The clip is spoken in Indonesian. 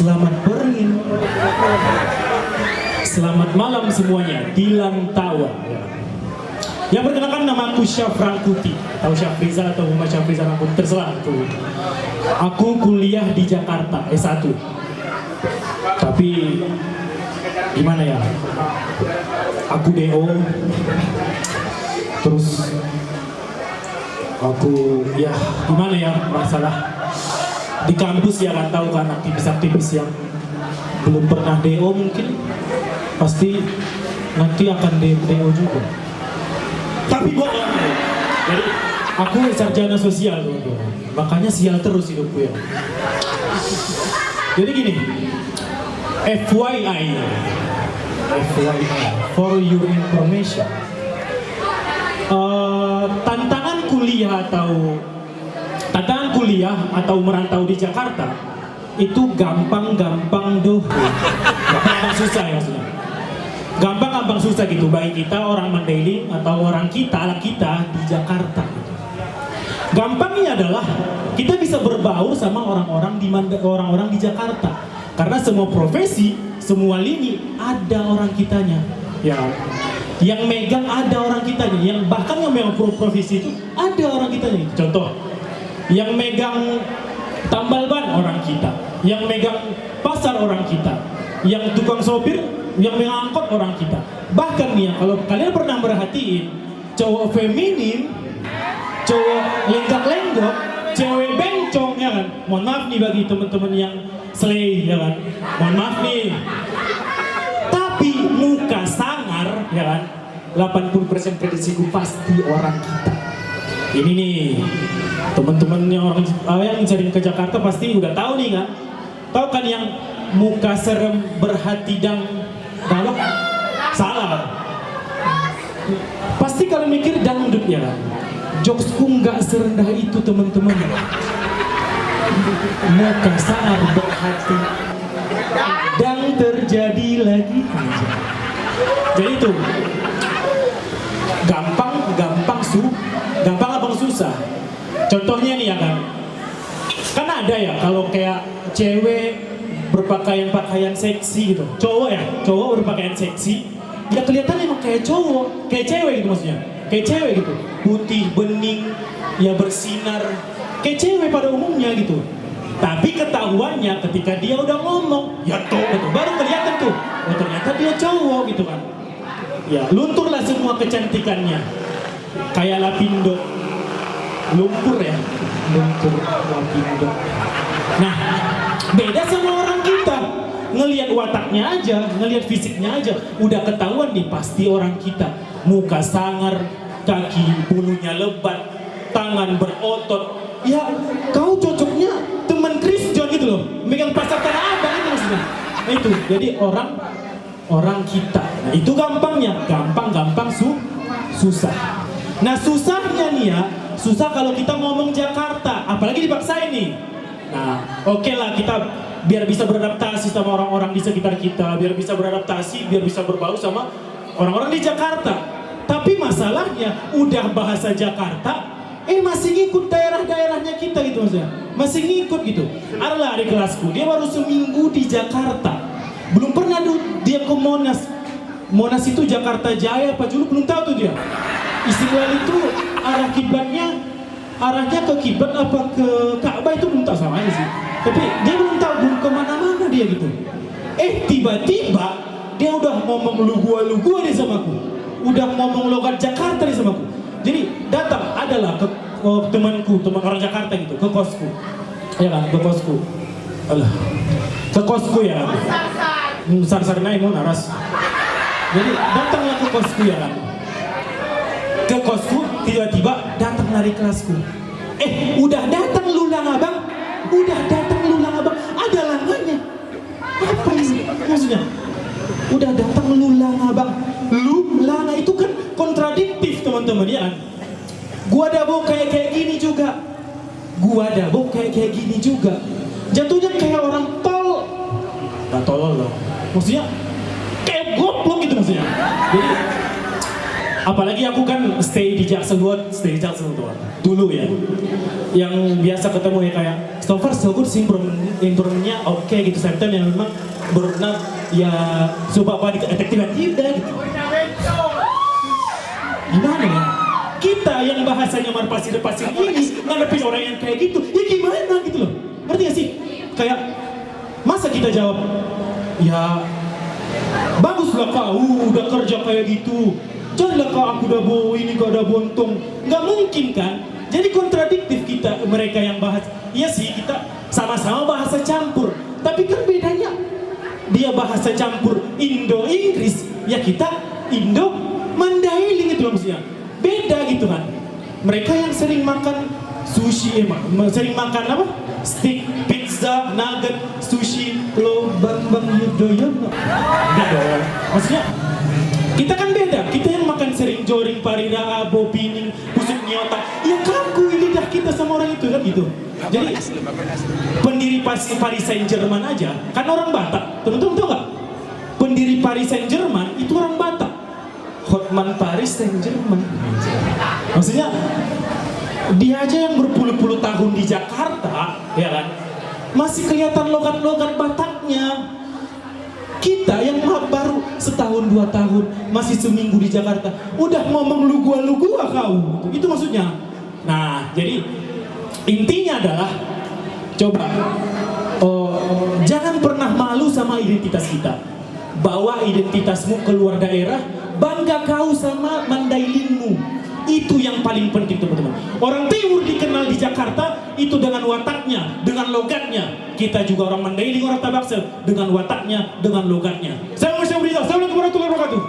Selamat beringin. Selamat malam semuanya. Dilan Tawa. Yang perkenalkan, nama aku Syafran Kuti atau Syafriza atau Muhammad Syafriza, aku terserah tuh. Aku kuliah di Jakarta S1. Tapi gimana ya? Aku DO. Terus aku ya gimana ya, masalah di kampus ya, kan tahu kan aktivis-aktivis yang belum pernah DO mungkin pasti nanti akan DO juga. Tapi bohong. Jadi aku sarjana sosial tuh, makanya sial terus hidupku ya. Jadi gini, FYI, for your information, tantangan kuliah atau merantau di Jakarta itu gampang-gampang doh, gampang susah ya maksudnya. Gampang susah gitu bagi kita orang Mandailing atau orang kita di Jakarta gitu. Gampangnya adalah kita bisa berbaur sama orang-orang di Jakarta, karena semua profesi, semua lini ada orang kitanya ya. Yang megang ada orang kitanya, yang bahkan yang megang profesi itu ada orang kitanya. Contoh, yang megang tambal ban orang kita, yang megang pasar orang kita, yang tukang sopir, yang mengangkut orang kita. Bahkan nih ya, kalau kalian pernah merhatiin, cowok feminin, cowok lenggak-lenggok, cewek bencong ya kan. Mohon maaf nih bagi teman-teman yang slay ya kan. Mohon maaf nih. Tapi muka sangar ya kan, 80% prediksiku pasti orang kita. Ini nih, teman-teman yang sering ke Jakarta pasti udah tahu nih kan. Tahu kan yang muka serem berhati galak? Salah. Pasti kalian mikir dangdut ya kan. Jokesku nggak serendah itu teman-teman. Muka sangar berhati dan terjadi lagi. Jadi itu gampang abang susah. Contohnya nih ya kan ada ya kalau kayak cewek berpakaian seksi gitu, cowok berpakaian seksi, ya kelihatan emang kayak cowok, kayak cewek gitu maksudnya, kayak cewek gitu, putih bening, ya bersinar, kayak cewek pada umumnya gitu. Tapi ketahuannya ketika dia udah ngomong, ya tuh gitu, baru kelihatan tuh, oh ternyata dia cowok gitu kan. Ya lunturlah semua kecantikannya, kayak Lapindo, lumpur ya, luntur Lapindo. Nah, beda sama orang kita, ngelihat wataknya aja, ngelihat fisiknya aja, udah ketahuan nih pasti orang kita. Muka sangar, kaki bulunya lebat, tangan berotot. Ya, kau cocoknya teman Christian gitu loh, megang pasar Tanah Abang itu maksudnya. Nah itu, jadi orang kita. Nah itu gampangnya, gampang susah. Nah susahnya nih ya, susah kalau kita ngomong Jakarta, apalagi dipaksain nih. Nah oke lah, kita biar bisa beradaptasi sama orang-orang di sekitar kita, biar bisa beradaptasi, biar bisa berbaur sama orang-orang di Jakarta. Tapi masalahnya udah bahasa Jakarta, masih ngikut daerah-daerahnya kita gitu maksudnya, masih ngikut gitu. Ada di kelasku, dia baru seminggu di Jakarta, belum pernah dia ke Monas itu Jakarta Jaya apa dulu belum tahu tuh dia. Istiqlal itu arahnya ke kiblat apa ke Ka'bah itu belum tahu, sama aja sih. Tapi dia belum tahu, belum kemana-mana dia gitu. Tiba-tiba dia udah ngomong lu gua dia sama aku, udah ngomong logat Jakarta dia sama aku. Jadi datang adalah ke teman orang Jakarta gitu, ke kosku, ya kan, ke kosku. Ke kosku ya. Sar-sarnai mau naras. Jadi datanglah ke kosku ya kan. Ke kosku, tiba-tiba datang dari kelasku. Udah datang lu lang abang, ada langanya. Apa ini maksudnya? Udah datang lu lang abang, lu langa itu kan kontradiktif teman-teman ya kan. Gua dabo kayak gini juga, jatuhnya kayak orang tol, nggak tolol loh, maksudnya kayak goblok gitu maksudnya. Jadi Apalagi aku kan stay di Jaksel tuh dulu ya. Yang biasa ketemu ya kayak so far so good sih, improvementnya oke gitu. Sometimes yang memang benar ya coba apa efektifnya tidak gitu. Gimana ya? Kita yang bahasanya marpasir-pasir ini ngadepin orang yang kayak gitu, ya gimana gitu loh. Ngerti gak sih? Kayak masa kita jawab, ya baguslah kau udah kerja kayak gitu, janganlah kau aku udah ini gak ada bontong. Nggak mungkin kan? Jadi kontradiktif kita, mereka yang bahas. Iya sih, kita sama-sama bahasa campur, tapi kan bedanya dia bahasa campur Indo-Inggris, ya kita Indo-Mandailing itu maksudnya. Beda gitu kan. Mereka yang sering makan sushi, sering makan apa? Steak, pizza, nugget, sushi, lo bang yudoyon. Enggak dong. Maksudnya kita kan beda. Kita yang makan sering joring, parida, bopining, busuk nyota. Ya kaku lidah kita sama orang itu kan gitu. Jadi pendiri Paris Saint-Germain aja kan orang Batak. Teman-teman tahu nggak? Pendiri Paris Saint-Germain itu orang Batak. Hotman Paris Saint-Germain. Maksudnya dia aja yang berpuluh-puluh tahun di Jakarta, ya kan? Masih kelihatan logat-logat Bataknya. Kita yang baru setahun 2 tahun, masih seminggu di Jakarta, udah ngomong lu gua kau. Itu maksudnya. Nah, jadi intinya adalah coba jangan pernah malu sama identitas kita. Bawa identitasmu keluar daerah, bangga kau sama Mandailingmu. Itu yang paling penting teman-teman. Orang Timur dikenal di Jakarta itu dengan wataknya, dengan logatnya. Kita juga orang Mandailing, orang Tabaksel dengan wataknya, dengan logatnya. Saya mau beritahu, assalamualaikum warahmatullahi wabarakatuh.